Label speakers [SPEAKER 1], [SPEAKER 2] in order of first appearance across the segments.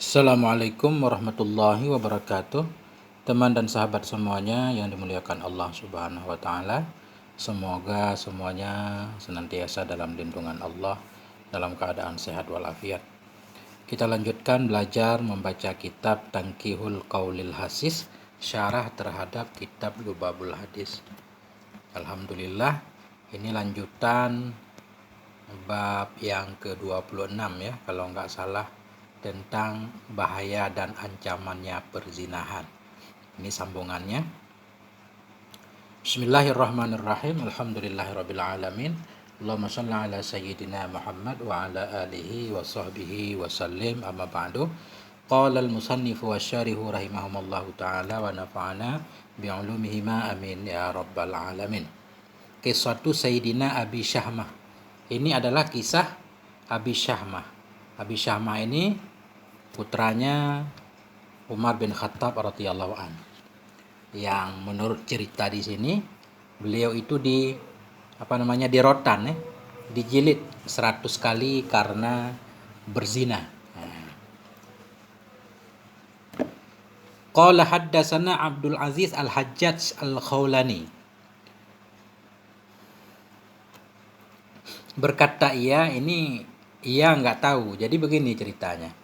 [SPEAKER 1] Assalamualaikum warahmatullahi wabarakatuh. Teman dan sahabat semuanya yang dimuliakan Allah Subhanahu wa taala. Semoga semuanya senantiasa dalam lindungan Allah dalam keadaan sehat walafiat. Kita lanjutkan belajar membaca kitab Tangkihul Qaulil Hasis, syarah terhadap kitab Lubabul Hadis. Alhamdulillah, ini lanjutan bab yang ke-26 ya, kalau nggak salah, tentang bahaya dan ancamannya perzinahan. Ini sambungannya. Bismillahirrahmanirrahim. Alhamdulillahirabbil alamin. Allahumma shalli ala sayyidina Muhammad wa ala alihi wa sahbihi wa sallim, amma ba'du. Qala al-musannifu wa syarihu rahimahumallahu ta'ala wa nafa'ana bi'ulumihima amin ya rabbal alamin. Kisatu Sayyidina Abi Syahmah. Ini adalah kisah Abi Syahmah. Abi Syahmah ini putranya Umar bin Khattab radhiyallahu an. Yang menurut cerita di sini, beliau itu dirotan, dijilid 100 kali karena berzina. Qala haddatsana Abdul Aziz Al-Hajjaj Al-Khawlani. Berkata ia nggak tahu. Jadi begini ceritanya.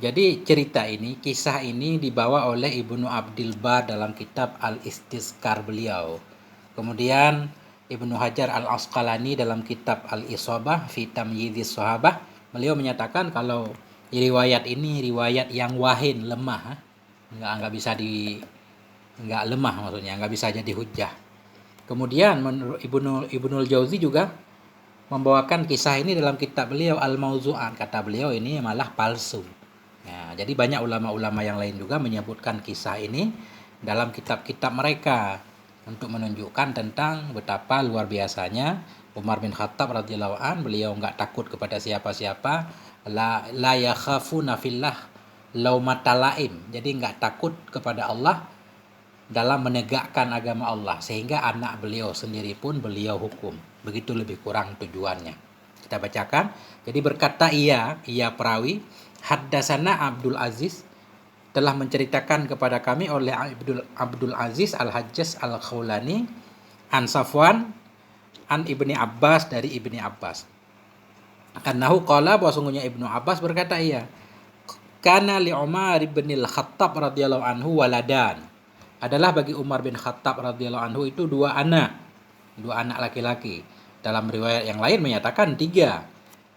[SPEAKER 1] Jadi cerita ini, kisah ini dibawa oleh Ibnu Abdil Bar dalam kitab Al-Istizkar beliau. Kemudian Ibnu Hajar Al-Asqalani dalam kitab Al-Isabah fi Tamyizis Sahabah, beliau menyatakan kalau riwayat ini riwayat yang wahin, lemah. Nggak lemah maksudnya, nggak bisa jadi hujjah. Kemudian menurut Ibnul Jauzi juga membawakan kisah ini dalam kitab beliau Al-Mauzu'at. Kata beliau ini malah palsu. Nah, jadi banyak ulama-ulama yang lain juga menyebutkan kisah ini dalam kitab-kitab mereka untuk menunjukkan tentang betapa luar biasanya Umar bin Khattab radhiyallahu an. Beliau nggak takut kepada siapa-siapa, la yakhafuna fillah laumata laim. Jadi nggak takut kepada Allah dalam menegakkan agama Allah, sehingga anak beliau sendiri pun beliau hukum. Begitu lebih kurang tujuannya. Kita bacakan. Jadi berkata ia perawi, haddasana Abdul Aziz, telah menceritakan kepada kami oleh Abdul Aziz Al-Hajjaj Al-Khawlani an Safwan an Ibni Abbas, dari Ibni Abbas. Annahu qala, bahwa sungguhnya Ibnu Abbas berkata ia, kana li Umar bin Al-Khattab radhiyallahu anhu waladan. Adalah bagi Umar bin Khattab radhiyallahu anhu itu dua anak laki-laki. Dalam riwayat yang lain menyatakan 3.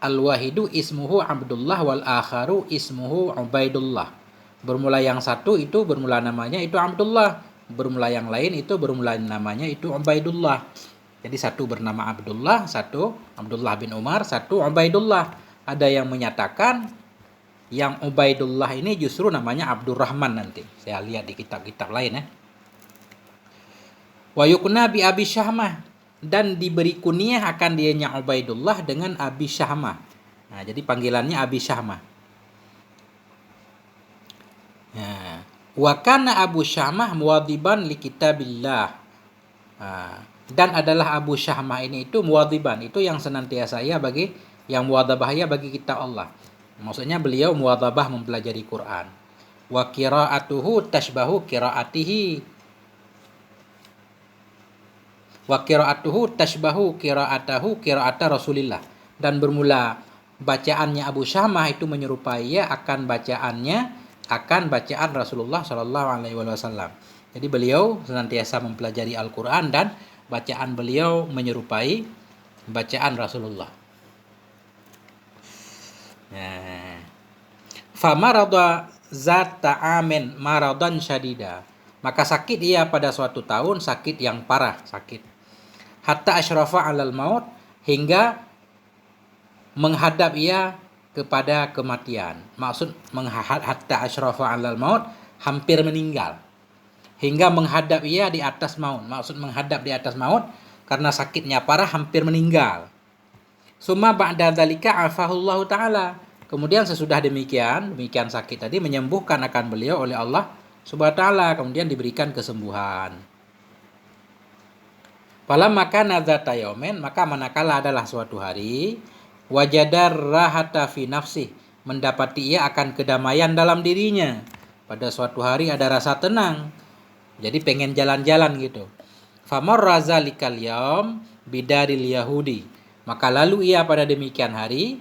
[SPEAKER 1] Al-wahidu ismuhu Abdullah wal akharu ismuhu Ubaidullah. Bermula yang satu itu bermula namanya itu Abdullah, bermula yang lain itu bermula namanya itu Ubaidullah. Jadi satu bernama Abdullah, satu Abdullah bin Umar, satu Ubaidullah. Ada yang menyatakan yang Ubaidullah ini justru namanya Abdurrahman nanti. Saya lihat di kitab-kitab lain ya. Wa yukna bi Abi Syahmah, dan diberi kunyah akan dianya Ubaidullah dengan Abi Syahmah. Nah, jadi panggilannya Abi Syahmah. Nah, wa kana Abu Syahmah muwadhiban li kitabillah. Dan adalah Abu Syahmah ini itu muwadhiban, itu yang senantiasa yang muwadhabah bagi kitab Allah. Maksudnya beliau muwadhabah mempelajari Quran. Wa qiraatuhu tashbahu qiraatihi. Wa qiraatuhu tashbahu qiraatahu qiraata Rasulillah. Dan bermula bacaannya Abu Syahmah itu menyerupai akan bacaan Rasulullah sallallahu alaihi wasallam. Jadi beliau senantiasa mempelajari Al-Qur'an dan bacaan beliau menyerupai bacaan Rasulullah. Famarada zata amin maradan syadida. Maka sakit ia pada suatu tahun, sakit yang parah, sakit. Hatta asyrafa alal maut, hingga menghadap ia kepada kematian. Maksud hatta asyrafa alal maut, hampir meninggal. Hingga menghadap ia di atas maut. Maksud menghadap di atas maut karena sakitnya parah, hampir meninggal. Summa ba'da dzalika afahullahu ta'ala. Kemudian sesudah demikian sakit tadi menyembuhkan akan beliau oleh Allah Subhanahu wa ta'ala, kemudian diberikan kesembuhan. Falamma kana dzata yaumin, maka manakala adalah suatu hari, wajadar rahata fi nafsi, mendapati ia akan kedamaian dalam dirinya. Pada suatu hari ada rasa tenang, jadi pengen jalan-jalan gitu. Famarra zalikal yaum bidaril yahudi. Maka lalu ia pada demikian hari,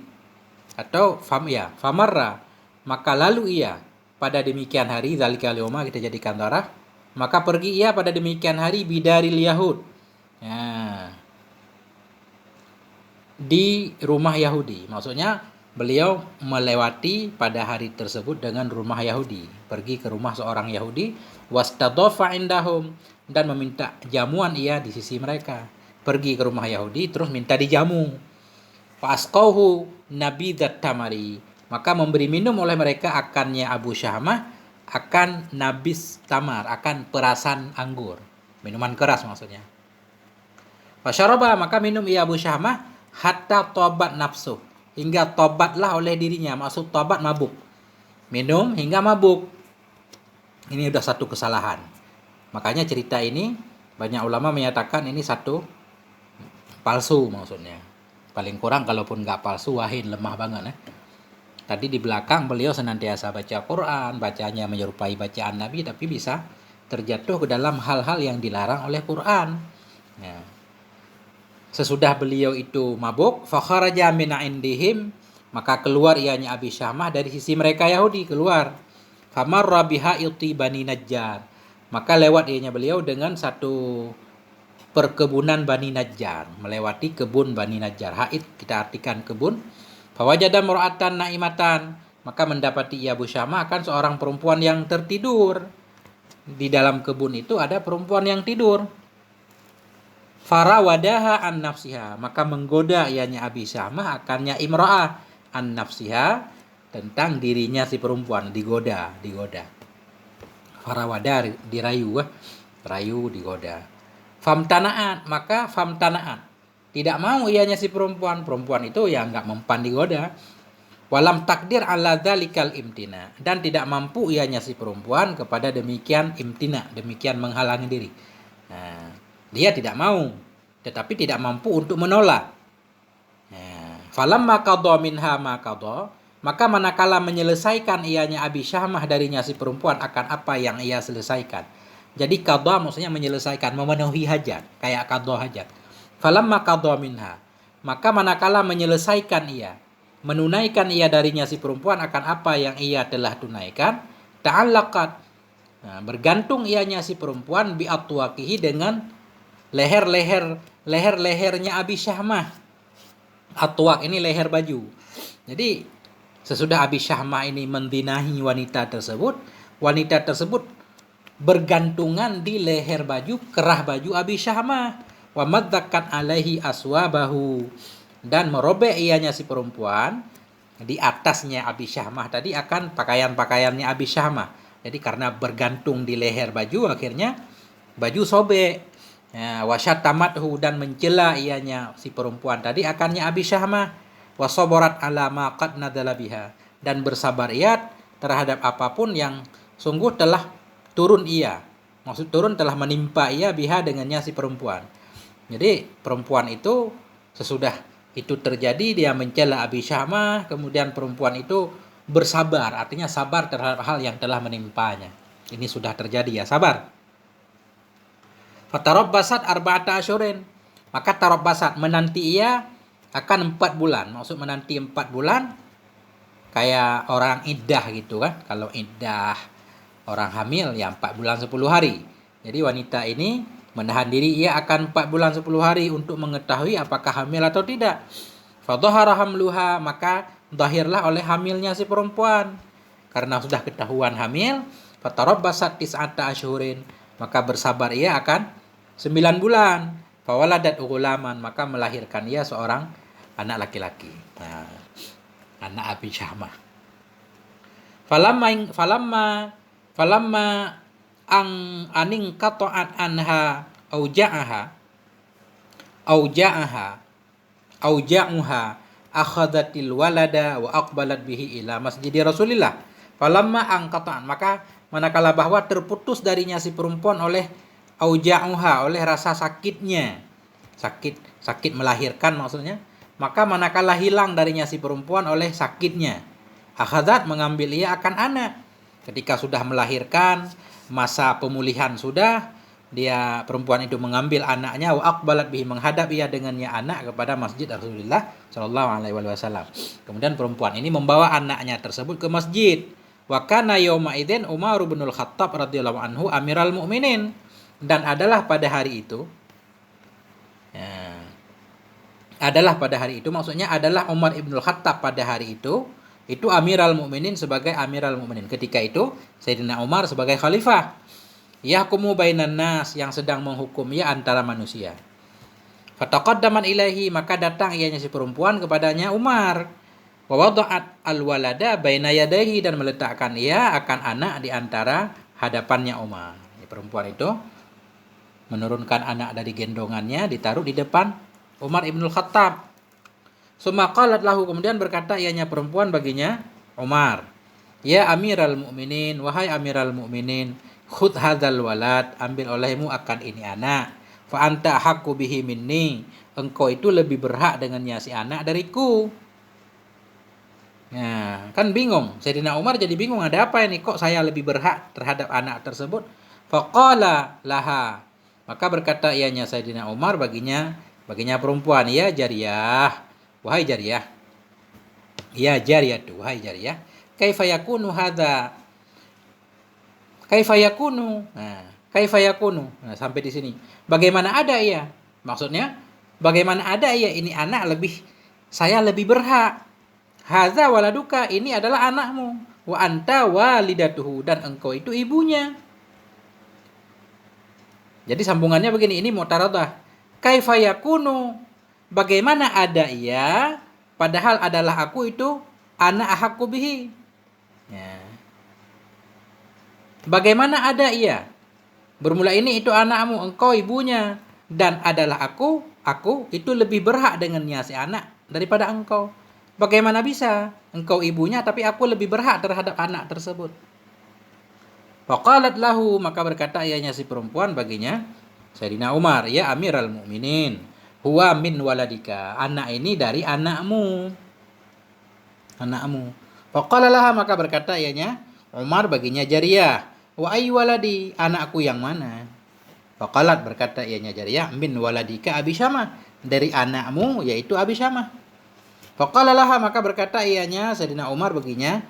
[SPEAKER 1] atau famarra, maka lalu ia pada demikian hari, zalikal yauma kita jadikan dharaf, maka pergi ia pada demikian hari bidaril yahud. Ya, di rumah Yahudi. Maksudnya beliau melewati pada hari tersebut dengan rumah Yahudi. Pergi ke rumah seorang Yahudi, wastadhafa indahum, dan meminta jamuan ia di sisi mereka. Pergi ke rumah Yahudi terus minta dijamu. Fasqauhu nabidzat tamari, maka memberi minum oleh mereka akannya Abu Syahmah akan nabis tamar, akan perasan anggur, minuman keras maksudnya. Fasyaraba, maka minum ia Abu Syahmah hatta tobat nafsu, hingga tobatlah oleh dirinya. Maksud tobat mabuk, minum hingga mabuk. Ini udah satu kesalahan. Makanya cerita ini banyak ulama menyatakan ini satu palsu maksudnya. Paling kurang kalaupun nggak palsu, wahin, lemah banget. Tadi di belakang beliau senantiasa baca Quran, bacanya menyerupai bacaan Nabi, tapi bisa terjatuh ke dalam hal-hal yang dilarang oleh Quran. Ya. Sesudah beliau itu mabuk, fakharaja min indihim, maka keluar ianya Abi Syahmah dari sisi mereka Yahudi, keluar. Famarra bihaiti Bani Najjar, maka lewat ianya beliau dengan satu perkebunan Bani Najjar, melewati kebun Bani Najjar. Haid kita artikan kebun. Fawajada mur'atan naimatan, maka mendapati ia Abu Syahmah akan seorang perempuan yang tertidur. Di dalam kebun itu ada perempuan yang tidur. Farawadaha an nafsiha, maka menggoda ianya Abi Syahmah akannya imra'ah an nafsiha, tentang dirinya si perempuan, digoda. Farawada dirayu, rayu, digoda. Famtana'at, maka famtana'at, tidak mau ianya si perempuan itu ya nggak mempan digoda. Walam takdir ala dzalikal imtina, dan tidak mampu ianya si perempuan kepada demikian imtina, demikian menghalangi diri. Nah, dia tidak mau, tetapi tidak mampu untuk menolak. Falamma qadha minha ma qadha, maka manakala menyelesaikan ianya Abi Syahmah darinya si perempuan akan apa yang ia selesaikan. Jadi qadha maksudnya menyelesaikan, memenuhi hajat, kayak qadha hajat. Falamma qadha minha, maka manakala menyelesaikan ia, menunaikan ia darinya si perempuan akan apa yang ia telah tunaikan, ta'allaqat, bergantung ianya si perempuan bi atwaqihi, dengan leher-lehernya Abi Syahmah. Atwaq ini leher baju. Jadi sesudah Abi Syahmah ini mendinahi wanita tersebut bergantungan di leher baju, kerah baju Abi Syahmah. Wa madzakat alaihi aswabahu, dan merobek ianya si perempuan di atasnya Abi Syahmah tadi akan pakaian-pakaiannya Abi Syahmah. Jadi karena bergantung di leher baju, akhirnya baju sobek. Wasyatamathu, dan mencela ianya si perempuan tadi akannya Abi Syahmah. Wasabarat ala ma qad nadala biha, dan bersabar ia terhadap apapun yang sungguh telah turun ia. Maksud turun telah menimpa ia biha, dengannya si perempuan. Jadi perempuan itu sesudah itu terjadi dia mencela Abi Syahmah, kemudian perempuan itu bersabar, artinya sabar terhadap hal yang telah menimpanya. Ini sudah terjadi ya, sabar. Fatarabbasat arba'ata asyurin, maka tarabbasat, menanti ia akan 4 bulan. Maksud menanti 4 bulan kayak orang iddah gitu kan. Kalau iddah orang hamil ya 4 bulan 10 hari. Jadi wanita ini menahan diri ia akan 4 bulan 10 hari untuk mengetahui apakah hamil atau tidak. Fadhahara hamluha, maka zahirlah oleh hamilnya si perempuan. Karena sudah ketahuan hamil, fatarabbasat tis'ata asyhurin, maka bersabar ia akan 9 bulan. Fawaladat ghulaman, maka melahirkan ia seorang anak laki-laki. Nah, anak Abi Syahmah. Falamma aning qata'at anha auja'uha akhadatil walada wa aqbalat bihi ila masjidi Rasulillah. Falamma angqata'an, maka manakala bahwa terputus darinya si perempuan oleh auja'uha, oleh rasa sakitnya, sakit melahirkan maksudnya, maka manakala hilang darinya si perempuan oleh sakitnya, Akhadzat mengambil ia akan anak. Ketika sudah melahirkan, masa pemulihan sudah, dia perempuan itu mengambil anaknya, wa aqbalat bihi, menghadap ia dengannya anak kepada masjid Rasulullah sallallahu alaihi wasallam. Kemudian perempuan ini membawa anaknya tersebut ke masjid. Wa kana yauma idzin Umar bin Al-Khattab radhiyallahu anhu amiral mukminin, dan adalah pada hari itu, ya, adalah pada hari itu maksudnya adalah Umar ibn Al-Khattab pada hari itu amiral mukminin, sebagai amiral mukminin. Ketika itu Sayyidina Umar sebagai khalifah, yahkumu bainan nas, yang sedang menghukum ya antara manusia. Fataqaddaman ilaihi, maka datang ianya si perempuan kepadanya Umar. Wa wada'at al-walada baina yadayhi, dan meletakkan ia akan anak di antara hadapannya Umar. Ini perempuan itu menurunkan anak dari gendongannya, ditaruh di depan Umar ibn Khattab. Summa qalat lahu, kemudian berkata ianya perempuan baginya Umar, ya amiral mukminin, wahai amiral mukminin, khudh hadzal walad, ambil olehmu akan ini anak. Fa anta haqqu bihi minni, engkau itu lebih berhak dengannya si anak dariku. Nah, kan bingung. Sayyidina Umar jadi bingung, ada apa ini, kok saya lebih berhak terhadap anak tersebut? Faqala laha, maka berkata ianya Sayyidina Umar baginya perempuan, ya jariyah, wahai jariyah, ya jariyatu, wahai jariyah, kaifa yakunu hadza, kaifa yakunu. Nah, kaifa yakunu. Nah, sampai di sini. Bagaimana ada ia? Maksudnya, bagaimana ada ia ini anak saya lebih berhak. Hadza waladuka, ini adalah anakmu. Wa anta walidatuhu, dan engkau itu ibunya. Jadi sambungannya begini, ini mu'taradah. Kaifa yakunu, bagaimana ada ia, padahal adalah aku itu anak haqqu bihi. Ya. Bagaimana ada ia? Bermula ini itu anakmu, engkau ibunya, dan adalah aku itu lebih berhak dengannya si anak daripada engkau. Bagaimana bisa engkau ibunya tapi aku lebih berhak terhadap anak tersebut? Faqalat lahu, maka berkata ianya si perempuan baginya Sayyidina Umar, ya amiral mukminin, huwa min waladika, anak ini dari anakmu. Faqala laha, maka berkata ianya Umar baginya jariyah, wa ayyu waladi, anakku yang mana? Faqalat, berkata ianya jariyah, min waladika Abi Syamah, dari anakmu yaitu Abi Syamah. Faqala laha, maka berkata ianya Sayyidina Umar baginya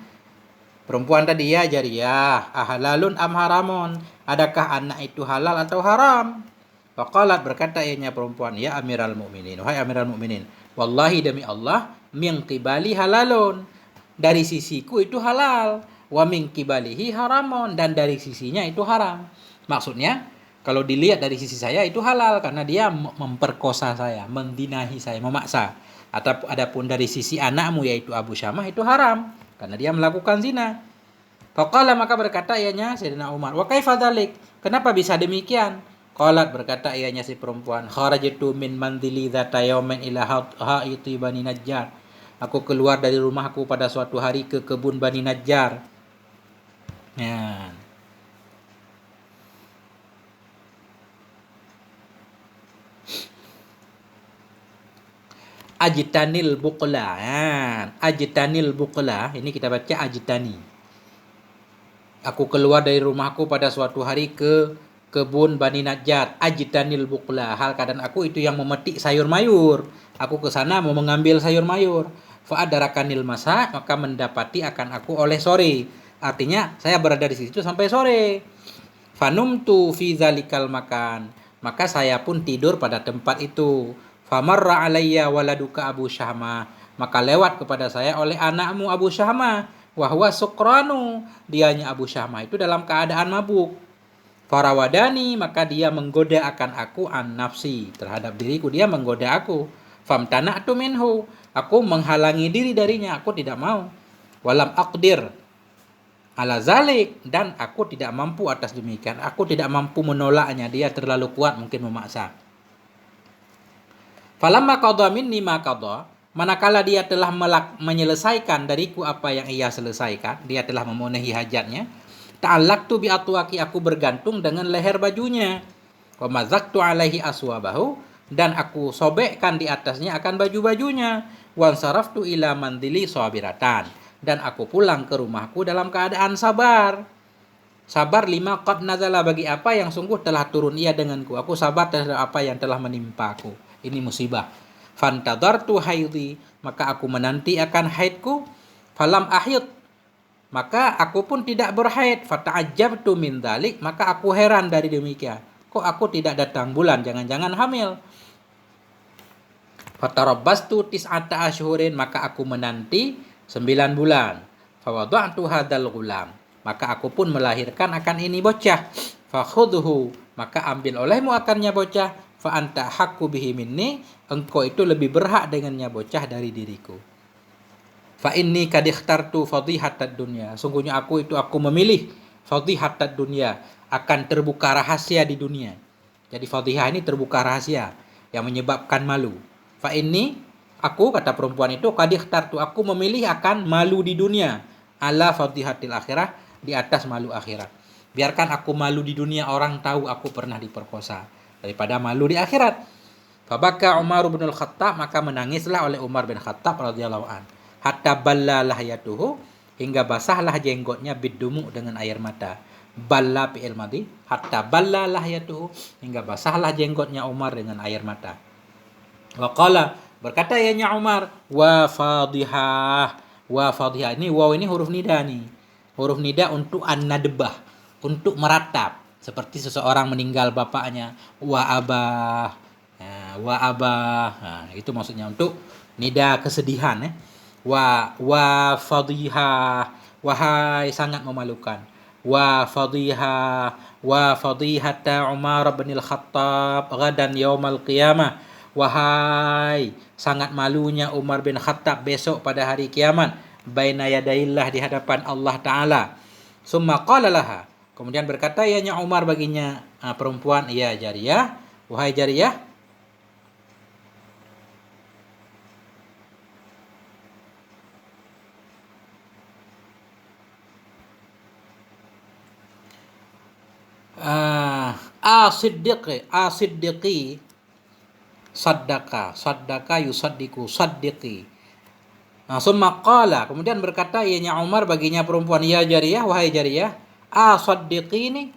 [SPEAKER 1] perempuan tadi, ya jariyah, ahalalun am haramun, adakah anak itu halal atau haram? Faqalat, berkata ianya perempuan, ya amiral mukminin, wahai amiral mukminin, wallahi demi Allah, min qibali halalun, dari sisiku itu halal, wa min qibalihi haramun, dan dari sisinya itu haram. Maksudnya kalau dilihat dari sisi saya itu halal karena dia memperkosa saya, mendinahi saya, memaksa. Adapun dari sisi anakmu yaitu Abu Syamah itu haram karena dia melakukan zina. Faqala, maka berkata ianya Sayyidina Umar, wa kaifa dzalik, kenapa bisa demikian? Qalat, berkata ianya si perempuan, kharajtu min manzili dzata yaumin ila haiti Bani Najjar, aku keluar dari rumahku pada suatu hari ke kebun Bani Najjar. Ya. Ajtanil buqla. Ajtanil buqla, ini kita baca ajtani. Aku keluar dari rumahku pada suatu hari ke kebun Bani Najjar. Ajtanil buqla, hal keadaan aku itu yang memetik sayur mayur. Aku ke sana mau mengambil sayur mayur. Fa adarakanil masa, maka mendapati akan aku oleh sore. Artinya saya berada di situ sampai sore. Fanumtu fi zalikal makan, maka saya pun tidur pada tempat itu. Famarra alayya waladuka Abu Syahmah, maka lewat kepada saya oleh anakmu Abu Syahmah, wa huwa sukranu, dianya Abu Syahmah itu dalam keadaan mabuk. Farawadani, maka dia menggoda akan aku an nafsi, terhadap diriku dia menggoda aku. Famtana'tu minhu, aku menghalangi diri darinya, aku tidak mau. Walam aqdir ala zalik, dan aku tidak mampu atas demikian, aku tidak mampu menolaknya, dia terlalu kuat mungkin memaksa. Falamma qadha minni ma qadha, manakala dia telah menyelesaikan dariku apa yang ia selesaikan, dia telah memenuhi hajatnya, ta'allaqtu bi atwaqi, aku bergantung dengan leher bajunya, wa mazaqtu alaihi aswabahu, dan aku sobekkan di atasnya akan baju-bajunya, wa ansaraftu ila mandili sabiratan, dan aku pulang ke rumahku dalam keadaan sabar. Sabar lima qad nazala, bagi apa yang sungguh telah turun ia denganku. Aku sabar terhadap apa yang telah menimpaku. Ini musibah. Fantadartu haidhi, maka aku menanti akan haidku. Falam ahid, maka aku pun tidak berhaid. Fata'ajjabtu min dzalik, maka aku heran dari demikian. Kok aku tidak datang bulan, jangan-jangan hamil. Fatarabbastu tis'ata asyhurin, maka aku menanti 9 bulan. Fawada'tu hadzal ghulam, maka aku pun melahirkan akan ini bocah. Fakhudhu, maka ambil olehmu akannya bocah. Fa anta haqqu bihi minni, engkau itu lebih berhak dengannya bocah dari diriku. Fa inni kad ikhtartu fadhihatad dunya, sungguhnya aku memilih fadhihatad dunya, akan terbuka rahasia di dunia. Jadi fadhihah ini terbuka rahasia yang menyebabkan malu. Fa inni, aku, kata perempuan itu, kad ikhtartu, aku memilih akan malu di dunia, ala fadhihatil akhirah, di atas malu akhirat. Biarkan aku malu di dunia, orang tahu aku pernah diperkosa, daripada malu di akhirat. Fabaka Umar bin Al-Khattab, maka menangislah oleh Umar bin Khattab radhiyallahu an. Hatta balla lahyatuhu, hingga basahlah jenggotnya, bidumu, dengan air mata. Balla fi'il madhi, hatta balla lahyatuhu, hingga basahlah jenggotnya Umar dengan air mata. Wa qala, berkata ianya Umar, wa fadhihah. Wa fadhihah, ini waw ini huruf nida nih. Huruf nida untuk an-nadbah, untuk meratap, seperti seseorang meninggal bapaknya, wa abah. Nah, wa abah, nah, itu maksudnya untuk nida kesedihan ya. Wa fadhihah, wahai sangat memalukan. Wa fadhihah, wa fadhihata Umar bin Al-Khattab gadan yaumal qiyamah, wahai sangat malunya Umar bin Khattab besok pada hari kiamat, baina yadaillah, di hadapan Allah Ta'ala. Summa qala laha, kemudian berkata ianya Umar baginya perempuan, ya jariyah, wahai jariyah, asiddiqi saddaka yusaddiqu saddiqi. Summa qala, kemudian berkata ianya Umar baginya perempuan, ya jariyah, wahai jariyah, asaddiqini,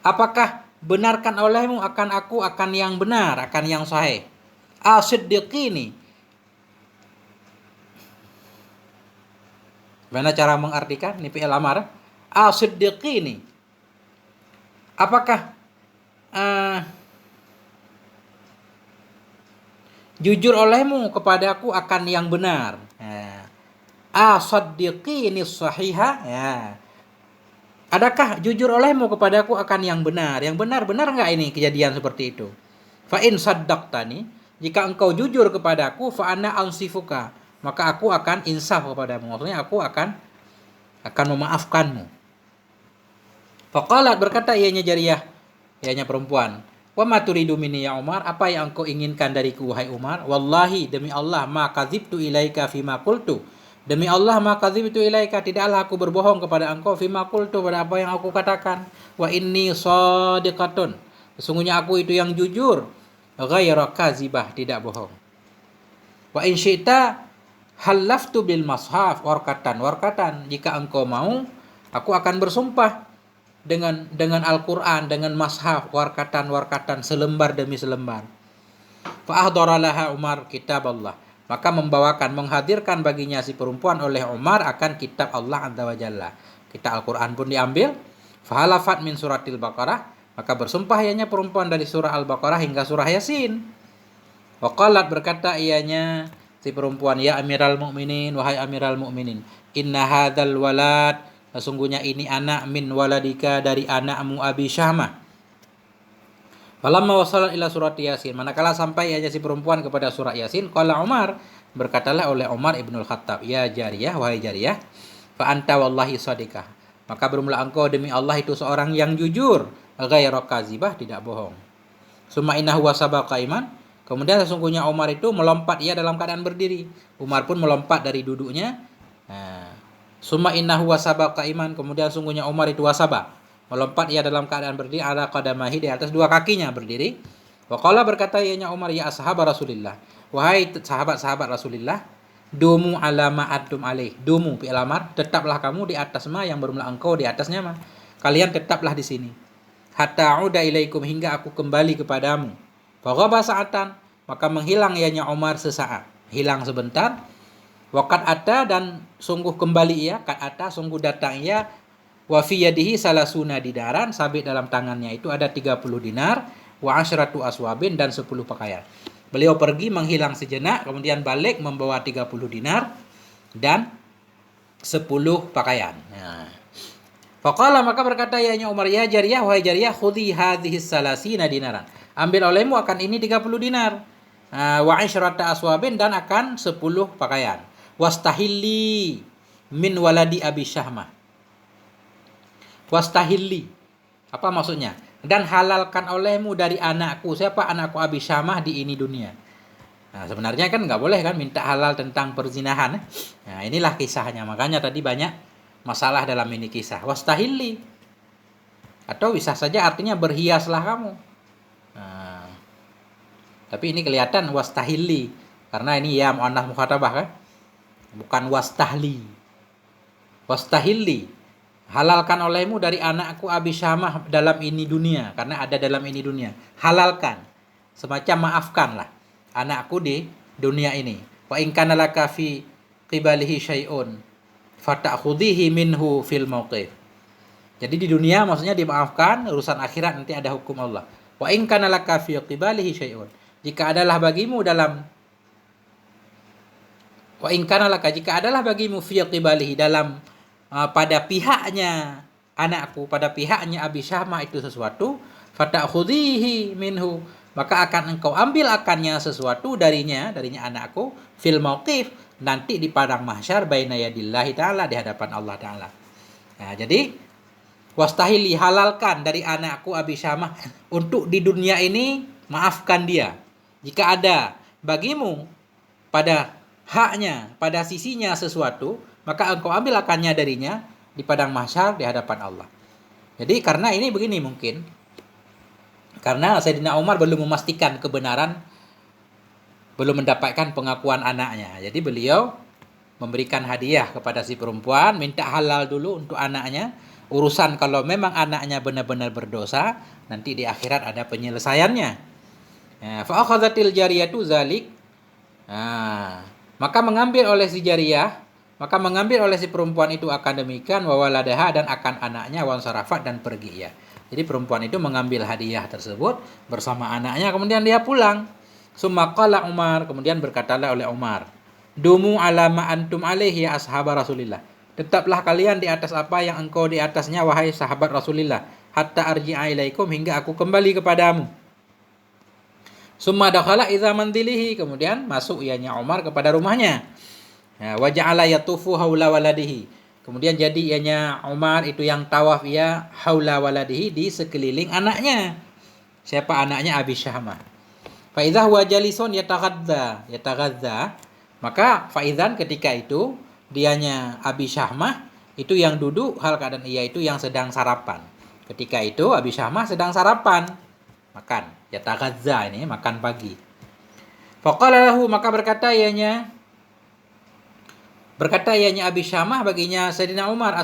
[SPEAKER 1] apakah benarkan olehmu akan aku akan yang benar, akan yang sahih. Asiddiqini, bagaimana cara mengartikan ini fi'il amar? Asiddiqini, apakah jujur olehmu kepadaku akan yang benar. Asaddiqini sahiha, ya. Adakah jujur olehmu kepadaku akan yang benar? Yang benar enggak ini kejadian seperti itu? Fa in saddaqtani, jika engkau jujur kepadaku, fa ana ansifuka, maka aku akan insaf kepadamu. Maksudnya aku akan memaafkanmu. Faqalat, berkata ianya jariyah, ianya perempuan, wa ma turidu minni ya Umar, apa yang engkau inginkan dariku wahai Umar? Wallahi, demi Allah, ma kadzibtu ilaika fima qultu, demi Allah, ma kadzibtu ilaika, tidaklah aku berbohong kepada engkau, fima qultu, pada apa yang aku katakan. Wa inni shadiqatun, sesungguhnya aku itu yang jujur, ghairu kadzibah, tidak bohong. Wa in syi'ta halaftu bil mashaf warkatan, jika engkau mau, aku akan bersumpah dengan Al-Quran, dengan mashaf, warkatan, selembar demi selembar. Fa ahdara laha Umar kitab Allah, maka menghadirkan baginya si perempuan oleh Umar akan kitab Allah Azza wa Jalla. Kitab Al-Quran pun diambil. Fa halafat min suratil Baqarah, maka bersumpah ianya perempuan dari surah Al-Baqarah hingga surah Yasin. Wa qalat, berkata ianya si perempuan, ya Amiral Mukminin, wahai Amiral Mukminin, inna hadzal walad, sesungguhnya ini anak, min waladika, dari anakmu Abi Syahmah. Falamma wasalat ila surat Yasin, manakala sampai ianya si perempuan kepada surah Yasin, qala Umar, berkatalah oleh Umar ibnul Khattab, ya jariyah, wahai jariyah, fa anta wallahi shadiqah, maka bermula engkau demi Allah itu seorang yang jujur, ghairu kadzibah, tidak bohong. Summa innahu wasabaqa iman, kemudian sesungguhnya Umar itu melompat ia dalam keadaan berdiri. Umar pun melompat dari duduknya. Summa innahu wasabaqa iman, kemudian sungguhnya Umar itu wasaba, melompat ia dalam keadaan berdiri, ala qadamahi, di atas dua kakinya berdiri. Wa qala, berkata ianya Umar, ya ashab Rasulillah, wahai sahabat-sahabat Rasulillah, Dumu ala ma antum alaih. Dumu fi'il amar, tetaplah kamu di atas ma yang bermula engkau di atasnya ma. Kalian tetaplah di sini. Hatta uda ilaikum, hingga aku kembali kepadamu. Faghaba sa'atan, maka menghilang ianya Umar sesaat. Hilang sebentar. Waqad ata, dan sungguh kembali ia, kad ata sungguh datang ia, wa fi yadihi salasuna dinaran, sabit dalam tangannya itu ada 30 dinar, wa asyratu aswabin, dan 10 pakaian. Beliau pergi menghilang sejenak, kemudian balik membawa 30 dinar dan 10 pakaian. Nah. Faqala, maka berkata ianya Umar, ya jariyah, wahai jariyah, khudhi hadhihi salasina dinaran. Ambil olehmu akan ini 30 dinar. Wa asyrata aswabin, dan akan 10 pakaian. Wastahilli min waladi Abi Syahmah. Wastahilli, apa maksudnya? Dan halalkan olehmu dari anakku. Siapa anakku? Abi Syamah di ini dunia. Nah, sebenarnya kan nggak boleh kan minta halal tentang perzinahan. Nah, inilah kisahnya. Makanya tadi banyak masalah dalam ini kisah. Wastahilli, atau bisa saja artinya berhiaslah kamu. Nah, tapi ini kelihatan wastahilli karena ini ya muannats mukhatabah kan, bukan wastahli. Wastahilli, halalkan olehmu dari anakku Abi Syamah dalam ini dunia, karena ada dalam ini dunia. Halalkan, semacam maafkanlah anakku di dunia ini. Wa in kana laka fi qibalihi syai'un fata'khudhihi minhu fil mauqif. Jadi di dunia maksudnya dimaafkan, urusan akhirat nanti ada hukum Allah. Wa in kana laka fi qibalihi syai'un, jika adalah bagimu dalam wa in kana laka, jika adalah bagimu fi qibalihi dalam pada pihaknya anakku, pada pihaknya Abi Syamah itu sesuatu, fata'khudhihi minhu, maka akan engkau ambil akannya sesuatu darinya anakku, fil mauqif, nanti di padang mahsyar, baina yadillahi ta'ala, di hadapan Allah Ta'ala. Nah, jadi wastahili, halalkan dari anakku Abi Syamah untuk di dunia ini, maafkan dia. Jika ada bagimu pada haknya, pada sisinya sesuatu, maka engkau ambil akannya darinya di padang mahsyar, di hadapan Allah. Jadi karena ini begini mungkin, karena Sayyidina Umar belum memastikan kebenaran, belum mendapatkan pengakuan anaknya. Jadi beliau memberikan hadiah kepada si perempuan, minta halal dulu untuk anaknya. Urusan kalau memang anaknya benar-benar berdosa, nanti di akhirat ada penyelesaiannya. Fa akhadhatil jariyatu zalik. Maka mengambil oleh si jariyah, maka mengambil oleh si perempuan itu akan demikian, wa waladaha, dan akan anaknya, wan sarafat, dan pergi ya. Jadi perempuan itu mengambil hadiah tersebut bersama anaknya, kemudian dia pulang. Summa qala Umar, kemudian berkatalah oleh Umar, dumu ala ma antum alaihi ya ashabar Rasulillah. Tetaplah kalian di atas apa yang engkau di atasnya wahai sahabat Rasulillah, hatta arji'a ilaikum, hingga aku kembali kepadamu. Summa dakhala idza manzilihi, kemudian masuk ianya Umar kepada rumahnya. Wa ja'ala yatufu haula waladihi, kemudian jadi ianya Umar itu yang tawaf ya haula waladihi, di sekeliling anaknya. Siapa anaknya? Abi Syamah. Fa idza huwa jalisun yataghadza, maka faizan ketika itu dianya Abi Syamah itu yang duduk, hal keadaan ia itu yang sedang sarapan. Ketika itu Abi Syamah sedang sarapan, makan, yataghadza, ini makan pagi. Faqala lahu, maka berkata ianya Abi Syamah baginya Sayyidina Umar,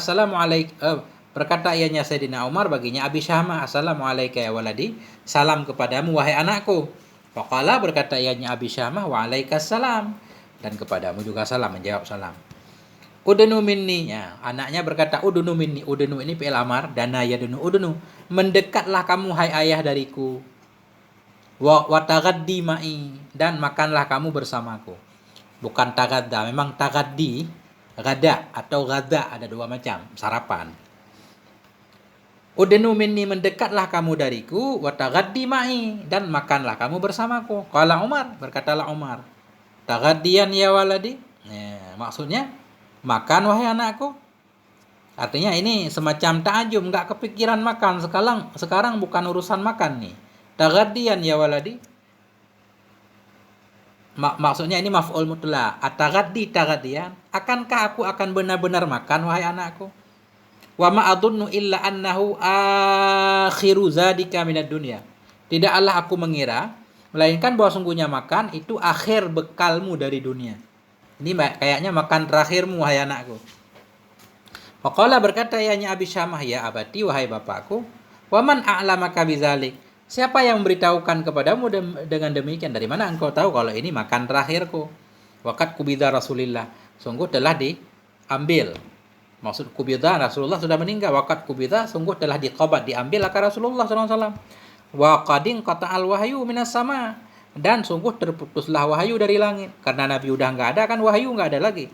[SPEAKER 1] berkata ianya Sayyidina Umar baginya Abi Syamah, assalamualaikum ya waladi, salam kepadamu wahai anakku. Faqala, berkata ianya Abi Syamah, wa alaikassalam, dan kepadamu juga salam, menjawab salam. Udunu minni, ya, anaknya berkata udunu minni. Udunu ini fi'il amar, dana yadunu udunu, mendekatlah kamu hai ayah dariku. Wa taghaddi ma'i, dan makanlah kamu bersamaku. Bukan tagadda, memang tagaddi, gada atau gada, ada dua macam, sarapan. Udnu minni, mendekatlah kamu dariku, wa tagaddi ma'i, dan makanlah kamu bersamaku. Qala Umar, berkatalah Umar, tagaddian ya waladi, maksudnya makan wahai anakku. Artinya ini semacam ta'ajub, enggak kepikiran makan. Sekarang bukan urusan makan nih. Tagaddian ya waladi, maksudnya ini maf'ul mutlaq. Atagaddi tagaddian, akankah aku akan benar-benar makan wahai anakku? Wa ma adunnu illa annahu akhiru zadika minad dunya. Tidaklah aku mengira melainkan bahwa sungguhnya makan itu akhir bekalmu dari dunia. Ini kayaknya makan terakhirmu, wahai anakku. Faqala berkata ianya Abi Syamah, ya abati, wahai bapakku, waman a'lamaka bidzalik? Siapa yang memberitahukan kepadamu dengan demikian? Dari mana engkau tahu kalau ini makan terakhirku? Waqad kubidha Rasulillah. Sungguh telah diambil. Maksud kubidha, Rasulullah sudah meninggal. Waqad kubidha, sungguh telah diqabat, diambil akan Rasulullah SAW. Wa qadin qata'al wahyu minas sama. Dan sungguh terputuslah wahyu dari langit. Karena Nabi udah nggak ada, kan wahyu nggak ada lagi.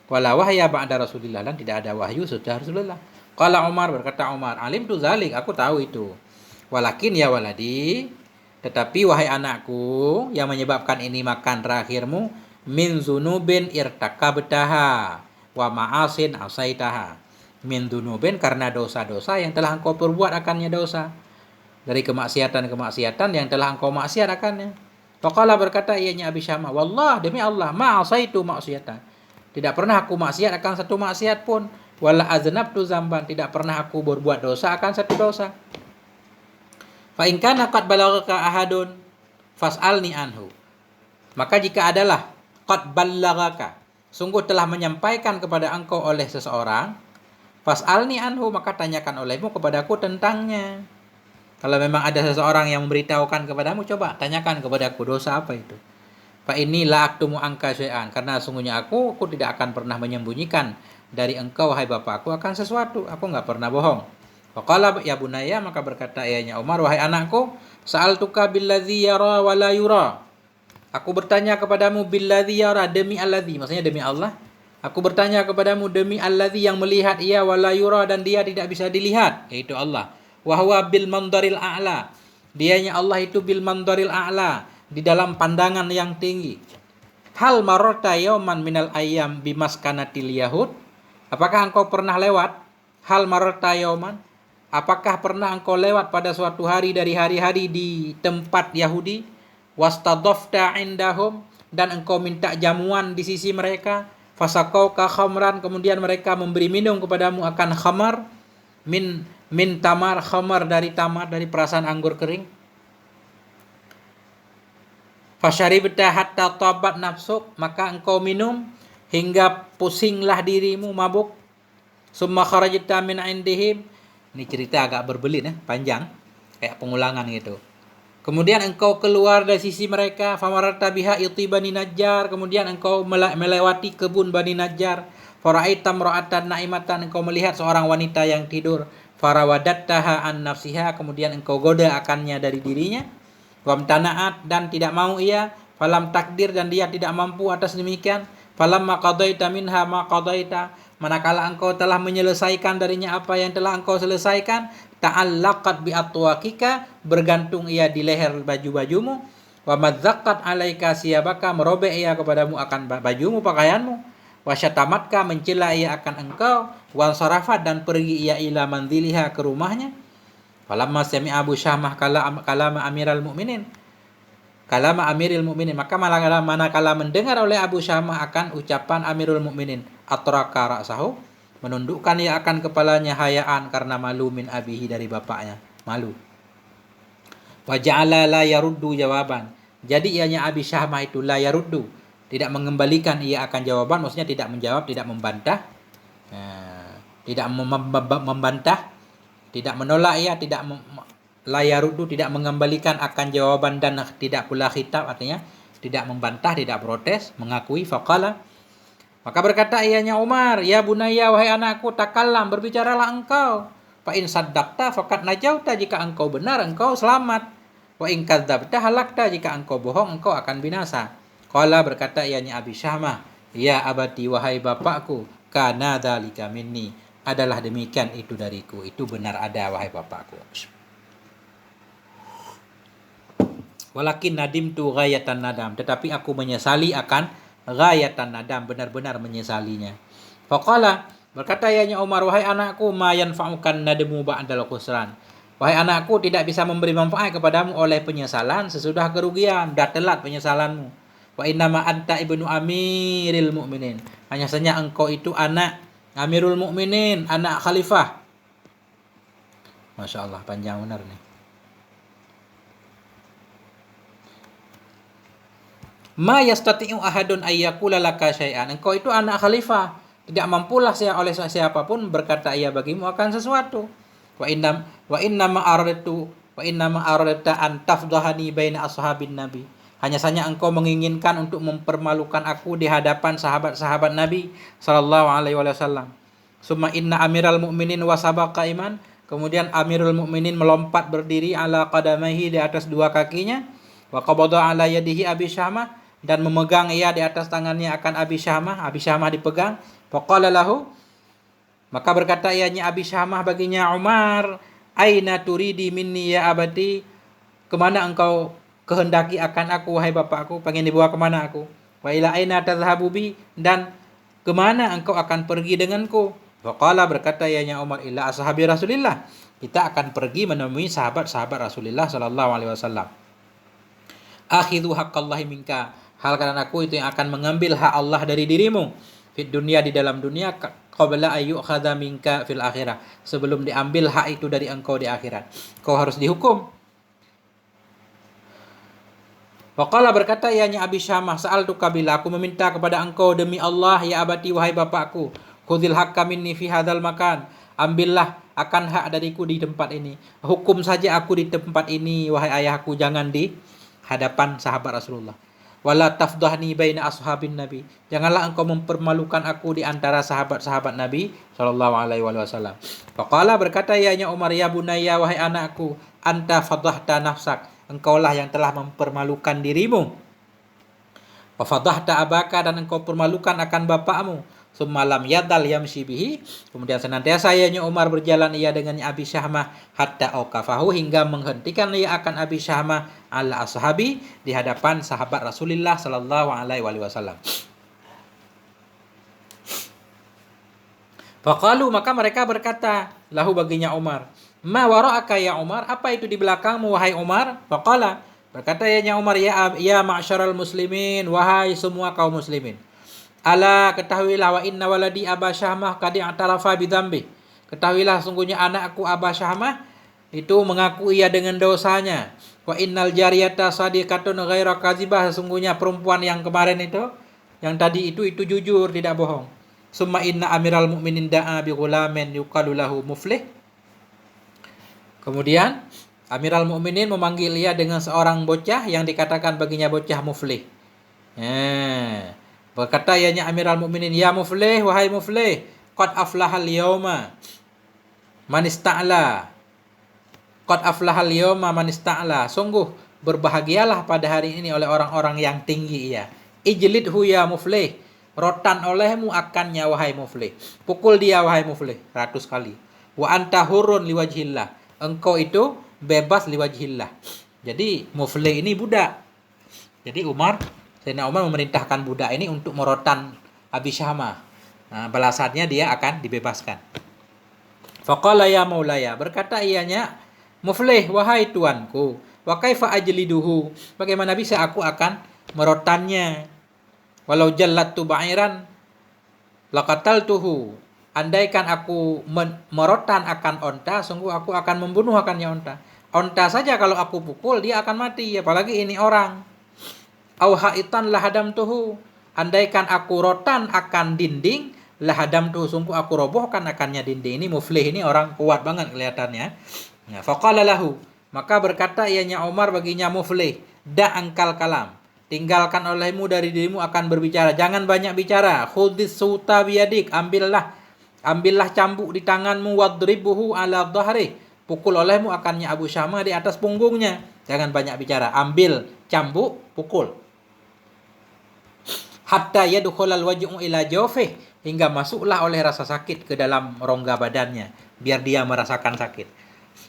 [SPEAKER 1] Wala wahya ba'da Rasulillah, dan tidak ada wahyu setelah Rasulullah. Qala Umar, berkata Umar, alim tu zalik, aku tahu itu. Walakin ya waladi, tetapi wahai anakku, yang menyebabkan ini makan terakhirmu, min zunubin irtakabtaha wa ma'asin asaitaha. Min zunubin, karena dosa-dosa yang telah engkau perbuat akannya dosa. Dari kemaksiatan-kemaksiatan yang telah engkau maksiat akannya. Faqala, berkata ianya Abi Syamah, wallah, demi Allah, ma'asaitu maksiatan. Tidak pernah aku maksiat akan satu maksiat pun. Wala aznabtu zamban, tidak pernah aku berbuat dosa akan satu dosa. Fa in kana qad balaghaka ahadun fas'alni anhu. Maka jika adalah qad balaghaka, sungguh telah menyampaikan kepada engkau oleh seseorang, fas'alni anhu, maka tanyakan olehmu kepadaku tentangnya. Kalau memang ada seseorang yang memberitahukan kepadamu, coba tanyakan kepadaku dosa apa itu. Fa inni la aktumu angka syai'an, karena sungguhnya aku tidak akan pernah menyembunyikan dari engkau wahai bapakku akan sesuatu. Aku enggak pernah bohong. Faqala ya bunayya, maka berkata ayahnya Umar, wahai anakku, sa'altuka billadzi yara wa la yura. Aku bertanya kepadamu billadzi yara, demi alladzi, maksudnya demi Allah. Aku bertanya kepadamu demi alladzi, yang melihat ia, wa la yura, dan dia tidak bisa dilihat, yaitu Allah. Wa huwa bil mandaril a'la. Dianya Allah itu bil mandaril a'la, di dalam pandangan yang tinggi. Hal marota yauman minal ayyam bimaskanatil yahud. Apakah engkau pernah lewat? Hal marota yauman. Apakah pernah engkau lewat pada suatu hari dari hari-hari di tempat Yahudi? Wastadofta indahum, dan engkau minta jamuan di sisi mereka. Fasaqauka khamran, kemudian mereka memberi minum kepadamu akan khamar. Min tamar, khamar dari tamar, dari perasan anggur kering. Fasyaribta hatta tabat nafsuk, maka engkau minum hingga pusinglah dirimu, mabuk. Summa kharajta min indihim. Ini cerita agak berbelit panjang, kayak pengulangan gitu. Kemudian engkau keluar dari sisi mereka, famarata biha iti Bani Najjar, kemudian engkau melewati kebun Bani Najjar. Fara'aita imra'atan na'imatan, engkau melihat seorang wanita yang tidur. Farawadattaha an nafsiha, kemudian engkau goda akannya dari dirinya. Wamtana'at, dan tidak mau ia. Falam takdir, dan dia tidak mampu atas demikian. Falam maqadaita minha maqadaita, manakala engkau telah menyelesaikan darinya apa yang telah engkau selesaikan. Ta'allaqat bi atwaqika, bergantung ia di leher baju-bajumu. Wa madzaqqat alaika siyabaka, merobek ia kepadamu akan bajumu, pakaianmu. Wa syatamatka, mencela ia akan engkau. Wa sarafat, dan pergi ia ila manziliha, ke rumahnya. Falamma sami'a Abu Syamah kalama Amirul Mukminin, kalama Amirul Mukminin, maka manakala mendengar oleh Abu Syamah akan ucapan Amirul Mukminin, atraka ra'sahu, menundukkan ia akan kepalanya, hayaan, karena malu, min abihi, dari bapaknya, malu. Wa ja'ala la yaruddu jawaban, jadi ianya Abi Syamah itu la yaruddu, tidak mengembalikan ia akan jawaban, maksudnya tidak menjawab, tidak membantah, tidak membantah, tidak menolak ia, tidak la yaruddu, tidak mengembalikan akan jawaban, dan tidak pula khitab, artinya tidak membantah, tidak protes, mengakui. Faqala, maka berkata ianya Umar, ya bunayya, wahai anakku, takallam, berbicaralah engkau. Fa in saddaqta faqad najauta, jika engkau benar engkau selamat. Wa in kadzdzabta halakta, jika engkau bohong engkau akan binasa. Qala, berkata ianya Abi Syamah, ya abati, wahai bapakku, kana dzalika minni, adalah demikian itu dariku, itu benar ada wahai bapakku. Walakin nadimtu ghayatan nadam, tetapi aku menyesali akan ghayatan nadam, benar-benar menyesalinya. Faqala, berkata ianya Umar, wahai anakku, ma yanfa'ukan nadamu ba'dal khusran. Wahai anakku, tidak bisa memberi manfaat kepadamu oleh penyesalan sesudah kerugian, dah telat penyesalanmu. Wa innama anta ibnu Amiril Mukminin, hanya saja engkau itu anak Amirul Mukminin, anak khalifah. Masya Allah, panjang benar nih. Ma yastati'u ahadun ayyakula laka syai'an. Engkau itu anak khalifah, tidak mampulah oleh siapapun berkata ia bagimu akan sesuatu. Wa inna ma aradtu an tafdhahani baina ashabin nabi. Hanya saja engkau menginginkan untuk mempermalukan aku di hadapan sahabat-sahabat Nabi sallallahu alaihi wasallam. Summa inna amiral mu'minin wasabaqa iman. Kemudian Amirul Mukminin melompat berdiri ala qadamaihi, di atas dua kakinya. Wa qabada ala yadihi Abi Syamah, dan memegang ia di atas tangannya akan Abi Syamah. Abi Syamah dipegang. Faqala lahu, maka berkata ianya Abi Syamah baginya Umar, aina turidi minni ya abati, kemana engkau kehendaki akan aku wahai bapakku, pengen dibawa kemana aku? Wa ila aina tadhhabu bi, dan kemana engkau akan pergi denganku? Faqala, berkata ianya Umar, ila ashabi Rasulillah, kita akan pergi menemui sahabat-sahabat Rasulullah sallallahu alaihi wasallam. Akhidhu haqqallahi minka, hal karena aku itu yang akan mengambil hak Allah dari dirimu, fid dunia, di dalam dunia, qabla ayyukhadha minka fil akhirah, sebelum diambil hak itu dari engkau di akhirat. Kau harus dihukum. Faqala, berkata ianya Abi Syamah, sa'altuka billah, aku meminta kepada engkau demi Allah ya abati, wahai bapakku, khudhil hakka minni fi hadzal makan, ambillah akan hak dariku di tempat ini. Hukum saja aku di tempat ini wahai ayahku, jangan di hadapan sahabat Rasulullah. Wala tafdhahni baina ashabin nabi, janganlah engkau mempermalukan aku di antara sahabat-sahabat Nabi sallallahu alaihi wasallam. Faqala, berkata ianya Umar, ya bunayya, wahai anakku, anta fadhahta nafsak, engkaulah yang telah mempermalukan dirimu. Wa fadhahta abaka, dan engkau permalukan akan bapakmu. Summalam yadal yamshi bihi, kemudian senantiasa ianya Umar berjalan ia dengan Abi Syamah, hatta auqafahu, hingga menghentikan ia akan Abi Syamah ala ashabi, di hadapan sahabat Rasulullah sallallahu alaihi wasallam. Faqalu, maka mereka berkata lahu baginya Umar, ma wara'aka ya Umar, apa itu di belakangmu wahai Umar? Faqala, berkata ianya Umar, ya ma'syaral muslimin, wahai semua kaum muslimin, ala, ketahuilah, wa inna waladi Aba Syamah qad i'tarafa bidzambi, ketahuilah sungguhnya anakku Aba Syamah itu mengaku ia dengan dosanya. Wa innal jariyata sadiqatun ghaira kadzibah, sesungguhnya perempuan yang kemarin itu, yang tadi itu jujur, tidak bohong. Summa inna amiral mu'minin da'a bi ghulamin yuqalu lahu muflih, kemudian Amiral Mukminin memanggil ia dengan seorang bocah yang dikatakan baginya bocah muflih. Berkata ianya Amiral Mukminin, ya muflih, wahai muflih, qad aflahal yauma man ista'la, qad aflahal yauma man ista'la, sungguh berbahagialah pada hari ini oleh orang-orang yang tinggi ia. Ijlidhu ya muflih, rotan olehmu akannya wahai muflih, pukul dia wahai muflih 100 kali. Wa anta hurun liwajhillah, engkau itu bebas liwajhillah. Jadi muflih ini budak. Jadi Sayyidina Umar memerintahkan budak ini untuk merotan Abi Syamah. Nah, balasannya dia akan dibebaskan. Faqala ya maulaya, berkata ianya muflih, wahai tuanku, wa kaifa ajliduhu, bagaimana bisa aku akan merotannya? Walau jallatu ba'iran laqataltuhu, andaikan aku merotan akan onta, sungguh aku akan membunuh akannya onta. Onta saja kalau aku pukul dia akan mati, apalagi ini orang. Au haitan lahadamtuhu, andaikan aku rotan akan dinding, lahadamtuhu, sungguh aku robohkan akannya dinding. Ini muflih, ini orang kuat banget kelihatannya. Nah, faqala lahu, maka berkata ianya Umar baginya muflih, da angkal kalam, tinggalkan olehmu dari dirimu akan berbicara, jangan banyak bicara. Khudhis suta biyadik, ambillah cambuk di tanganmu, wadribuhu ala dhahri, pukul olehmu akannya Abu Syamah di atas punggungnya. Jangan banyak bicara, ambil cambuk, pukul. Hatta yadkhulal waj'u ila jawfih, hingga masuklah oleh rasa sakit ke dalam rongga badannya, biar dia merasakan sakit.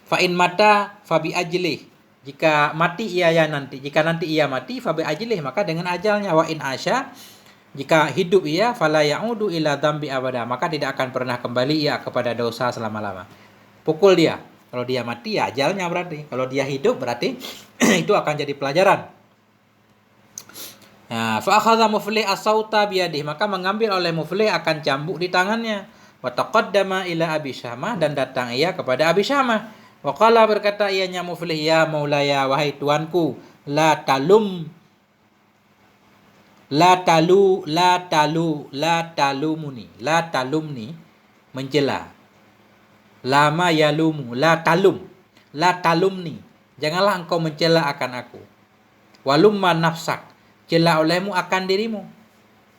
[SPEAKER 1] Fa in mata fa bi ajlih, jika mati ia nanti, jika nanti ia mati, fa bi ajlih, maka dengan ajalnya. Wa in asya, jika hidup ia, fala ya'udu ila dzambi abada, maka tidak akan pernah kembali ia kepada dosa selama-lama. Pukul dia. Kalau dia mati ya ajalnya berarti. Kalau dia hidup berarti itu akan jadi pelajaran. Nah, fa akhadha muflih as-sauta biyadihi, maka mengambil oleh muflih akan cambuk di tangannya. Wa taqaddama ila Abi Syamah, dan datang ia kepada Abi Syamah. Wa qala, berkata ianya muflih, ya maulaya, wahai tuanku, la talum La talumuni. La talumni mencela. Lama yalumu. La talum. La talumni. Janganlah engkau mencela akan aku. Walumma nafsak. Cela olehmu akan dirimu.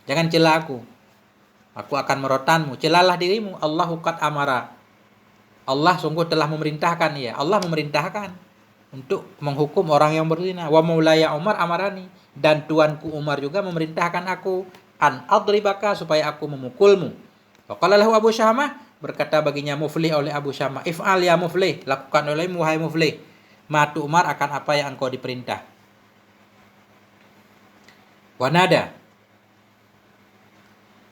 [SPEAKER 1] Jangan cela aku. Aku akan merotanmu. Celalah dirimu. Allahu qad amara. Allah sungguh telah memerintahkan ya. Allah memerintahkan untuk menghukum orang yang berzina. Wa maulaya Umar amarani, dan tuanku Umar juga memerintahkan aku an adribaka, supaya aku memukulmu. Faqala lahu Abu Syamah, berkata baginya Muflih oleh Abu Syamah, if'al ya Muflih, lakukan olehmu wahai Muflih, ma Umar akan apa yang engkau diperintah. Wanada,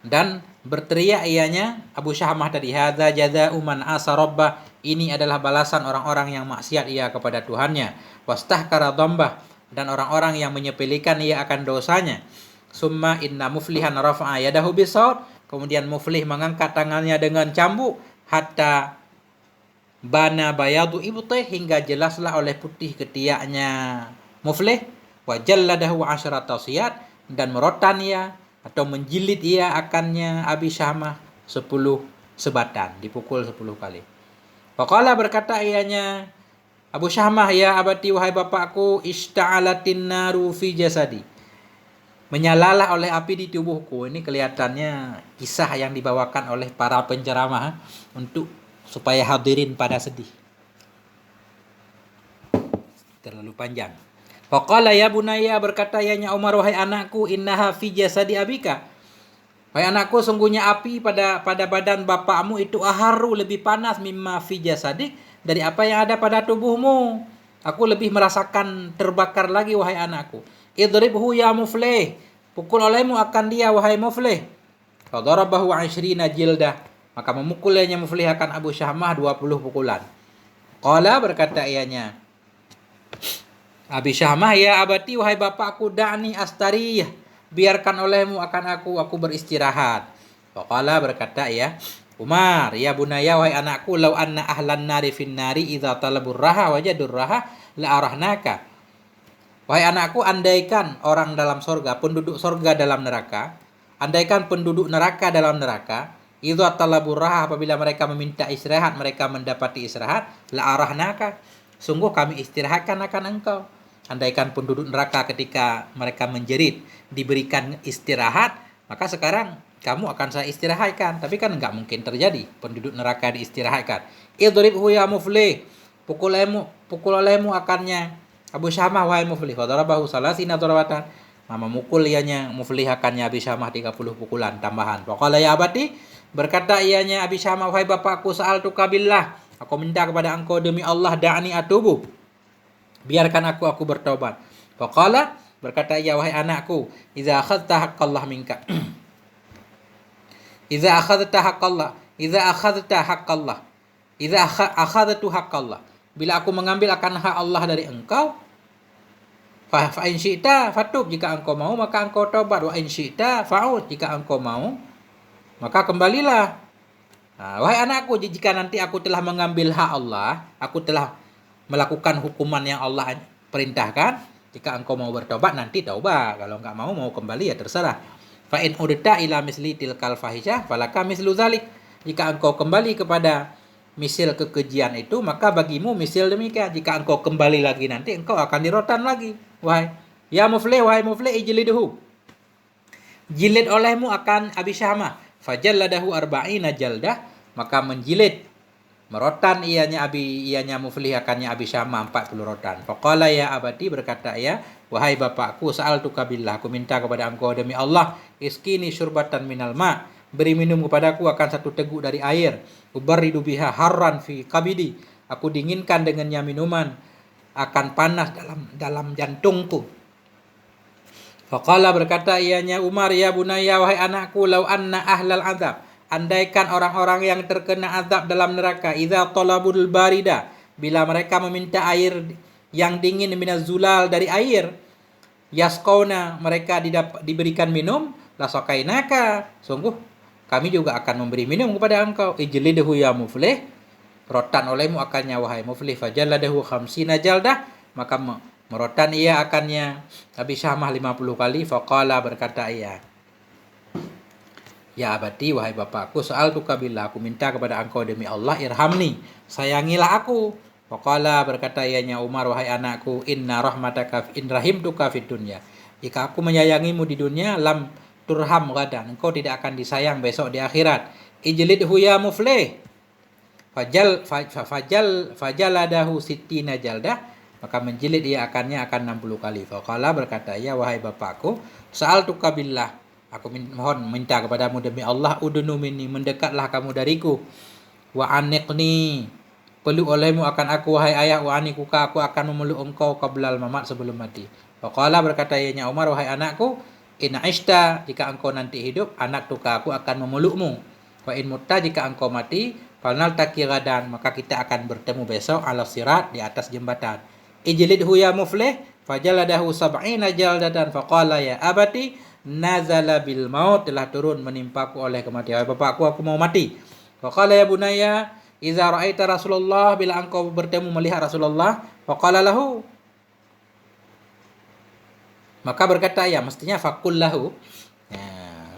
[SPEAKER 1] dan berteriak ianya Abu Syamah tadi, hadza jazaa'u man asa rabbah, ini adalah balasan orang-orang yang maksiat ia kepada Tuhannya. Wastahkara dhambah, dan orang-orang yang menyepelekan ia akan dosanya. Summa inna muflihan rafa'a yadahu bisawt, kemudian Muflih mengangkat tangannya dengan cambuk, hatta bana bayadu ibtih, hingga jelaslah oleh putih ketiaknya Muflih. Wa jalladahu 'asyrata siyat, dan merotan ia atau menjilid ia akannya Abi Syamah 10 sebatan, dipukul 10 kali. Faqala, berkata ianya Abu Syamah, ya abati wahai bapakku, ishta'alatin naru fi jasadi, menyalalah oleh api di tubuhku. Ini kelihatannya kisah yang dibawakan oleh para penceramah untuk supaya hadirin pada sedih. Terlalu panjang. Faqala ya bunayya, berkata ianya Umar, wahai anakku, innaha fi jasadi abika, wahai anakku, sungguhnya api pada badan bapakmu itu aharu, lebih panas, mimma fi jasadik, dari apa yang ada pada tubuhmu. Aku lebih merasakan terbakar lagi wahai anakku. Idribhu ya Muflih, pukul olehmu akan dia wahai Muflih. Fadarabahu 20 jildah, maka memukulnya Muflih akan Abu Syamah 20 pukulan. Qala, berkata ianya Abi Syamah, ya abati wahai bapakku, da'ni astariyah, biarkan olehmu akan aku beristirahat. Faqala, berkata ya Umar, ya bunaya wahai anakku, law anna ahlan nari fin nari idza talabur raha wajadur raha la arahnaka. Wahai anakku, andaikan orang dalam sorga, penduduk sorga dalam neraka, andaikan penduduk neraka dalam neraka, idza talabur raha, apabila mereka meminta istirahat, mereka mendapati istirahat, la arahnaka, sungguh kami istirahatkan akan engkau. Andaikan penduduk neraka ketika mereka menjerit diberikan istirahat, maka sekarang kamu akan saya istirahatkan. Tapi kan enggak mungkin terjadi penduduk neraka diistirahatkan. Idribhu ya Muflih, pukul olehmu akannya Abu Syamah wahai Muflih. Fadarabahu salasina darabatan, memukul ianya Muflih akannya Abi Syamah 30 pukulan tambahan. Faqala ya abati, berkata ianya Abi Syamah, wahai bapakku, sa'altuka billah, aku minta kepada engkau demi Allah, da'ni atubu, biarkan aku bertobat. Faqala, berkata ia, wahai anakku, idza akhadta haqqallah minka idza akhadta akhadtu haqqallah, bila aku mengambil akan hak Allah dari engkau, fa in syi'ta fatub, jika engkau mau maka engkau tobat, wa in syi'ta fa'ud, jika engkau mau maka kembalilah. Wahai anakku, jika nanti aku telah mengambil hak Allah, aku telah melakukan hukuman yang Allah perintahkan, jika engkau mau bertobat nanti taubat, kalau enggak mau kembali ya terserah. Fa in udta ila misli tilkal fahisyah falaka mislu zalik, jika engkau kembali kepada misil kekejian itu, maka bagimu misil demikian. Jika engkau kembali lagi nanti engkau akan dirotan lagi. Wahai Muflih ijliduhu, jilid olehmu akan Abi Syamah. Fajalladahu 40 jaldah, maka menjilid, merotan ianya Muflih akannya Abi Syamah 40 rotan. Faqala ya abati, berkata ya wahai bapakku, sa'altuka billah, aku minta kepada engkau demi Allah, iskini syurbatan minal ma, beri minum kepadaku akan 1 teguk dari air, ubarridu biha harran fi kabidi, aku dinginkan dengannya minuman akan panas dalam jantungku. Faqala, berkata ianya Umar, ya bunayya wahai anakku, law anna ahlal azab, andaikan orang-orang yang terkena azab dalam neraka, idza talabul barida, bila mereka meminta air yang dingin, minaz zulal, dari air, yasqauna, mereka diberikan minum, lasaqainaka, sungguh kami juga akan memberi minum kepada engkau. Ijlidahu ya Muflih, rotan olehmu akannya wahai Muflih. Fajalladahu 50 jaldah, maka Merotan ia akannya Nabi Syamah 50 kali. Faqala, berkata ia, ya abati, wahai bapakku, soal tu kabillah, aku minta kepada engkau demi Allah, irhamni, sayangilah aku. Faqala, berkata ianya Umar, wahai anakku, inna rahmataka in rahimtuka fid dunya, jika aku menyayangimu di dunia, lam turham gadan, engkau tidak akan disayang besok di akhirat. Ijlidhu ya muflih, fajaladahu sittina jaldah, maka menjilid ia akannya akan 60 kali. Faqala, berkata ia, wahai bapakku, sa'al tukabillah, aku mohon minta kepadamu demi Allah, udunu minni, mendekatlah kamu dariku, wa aniqni, peluk olehmu akan aku wahai ayah, wa anikuka, aku akan memeluk engkau qablal mamat, sebelum mati. Faqala, berkata ianya Umar, wahai anakku, in ishta, jika engkau nanti hidup, anak tuka, aku akan memelukmu. Wa in mutta, jika engkau mati, falnal takigadan, maka kita akan bertemu besok ala sirat, di atas jembatan. Ijlidhu ya muflih, fajaladahu sab'ina jaldatan. Faqala ya abati, nazala bil maut, telah turun menimpaku oleh kematian. Bapakku, aku mau mati. Faqala ya bunaya, iza ra'aita Rasulullah, bila engkau bertemu melihat Rasulullah, faqala lahu, maka berkata ya, mestinya fakullahu, ya,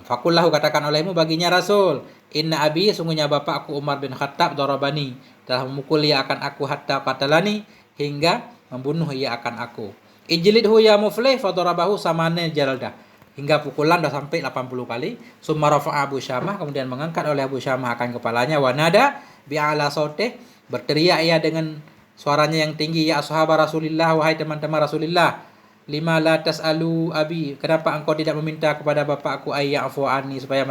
[SPEAKER 1] fakullahu, katakan olehmu baginya Rasul, inna abi, sungguhnya bapakku Umar bin Khattab, darabani, telah memukul ia akan aku, hatta qatalani, hingga membunuh ia akan aku. Ijlidhu ya muflih, fadarabahu samane jaldah, hingga pukulan dah sampai 80 kali. Summa rafa'a Abu Syamah, kemudian mengangkat oleh Abu Syamah akan kepalanya. Wanada bi'ala sautih, berteriak ia dengan suaranya yang tinggi, ya ashabar Rasulillah, wahai teman-teman Rasulillah, lima la tas'alu abi, kenapa engkau tidak meminta kepada bapakku ayya'fu anni, supaya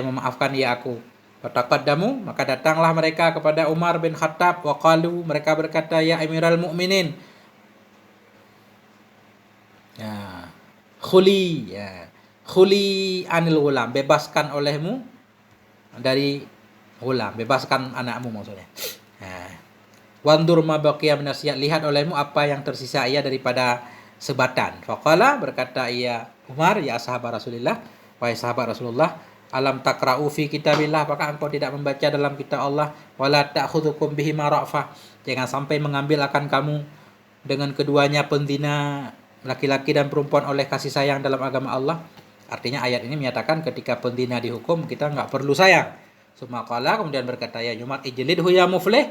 [SPEAKER 1] memaafkan ya aku. Fataqaddamu, maka datanglah mereka kepada Umar bin Khattab, wa qalu, mereka berkata, ya Amiral Mukminin, ya khuli anil ghulam, bebaskan olehmu dari ghulam, bebaskan anakmu maksudnya. Wandur ma baqiya minasiyat, lihat olehmu apa yang tersisa ia daripada sebatan. Faqala, berkata ia Umar, ya sahabat Rasulullah, wahai sahabat Rasulullah, alam takra'u fi kitabillah, apakah engkau tidak membaca dalam kitab Allah, wala ta'khudhukum bihi ra'fah, jangan sampai mengambil akan kamu dengan keduanya penzina, laki-laki dan perempuan, oleh kasih sayang dalam agama Allah. Artinya ayat ini menyatakan ketika penzina dihukum, kita enggak perlu sayang. Sumakala, kemudian berkata ya Umar, ijlidhu ya muflih,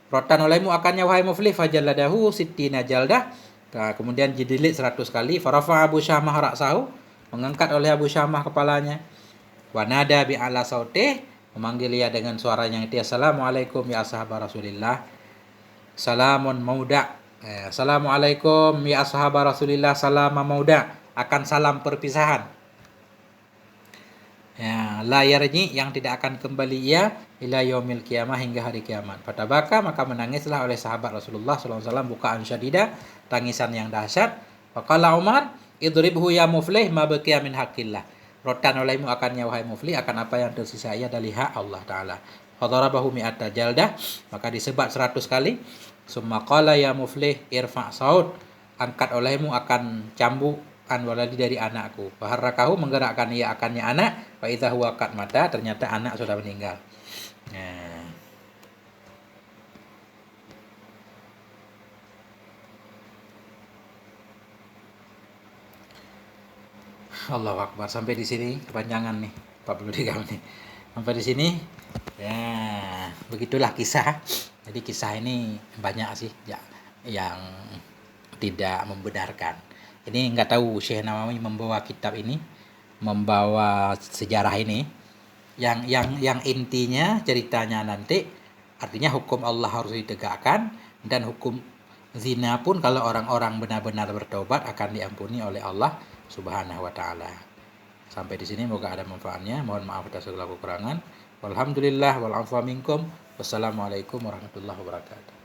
[SPEAKER 1] rotan olehmu akannya wahai muflih, fajalladahu sittina jaldah, kemudian jilid 100 kali. Farafa Abu Syamah ra'sahu, mengangkat oleh Abu Syamah kepalanya. Wanada bi'ala sautih, memanggil ia dengan suaranya yang tinggi, assalamualaikum ya ashabar Rasulillah, salamun mauda, assalamualaikum ya ashabar Rasulillah, salama mauda, akan salam perpisahan. Ya, la yarji, yang tidak akan kembali ia, ila yaumil qiyamah, hingga hari kiamat. Fatabaka, maka menangislah oleh sahabat Rasulullah SAW, bukaan syadida, tangisan yang dahsyat. Faqala Umar, idribhu ya muflih, ma baqiya min haqqillah, rotan olehmu akannya wahai muflih, akan apa yang tersisa ia dari hak Allah Ta'ala. Fadarabahu mi'ata jaldah, maka disebat 100 kali. Summa qala ya muflih, irfa' saud, angkat olehmu akan cambuk, an waladi, dari anakku. Faharrakahu, menggerakkan ia akannya anak. Fa idza huwa qad mata, ternyata anak sudah meninggal. Nah, Allahu Akbar. Sampai di sini kepanjangan nih, 43 menit. Sampai di sini ya, begitulah kisah. Jadi kisah ini banyak sih ya, yang tidak membenarkan. Ini nggak tahu Syekh Nawawi membawa kitab ini, membawa sejarah ini, yang intinya ceritanya nanti, artinya hukum Allah harus ditegakkan, dan hukum zina pun kalau orang-orang benar-benar bertobat akan diampuni oleh Allah Subhanahu wa Ta'ala. Sampai di sini, semoga ada manfaatnya. Mohon maaf atas segala kekurangan. Walhamdulillah wal afwa minkum. Wassalamualaikum warahmatullahi wabarakatuh.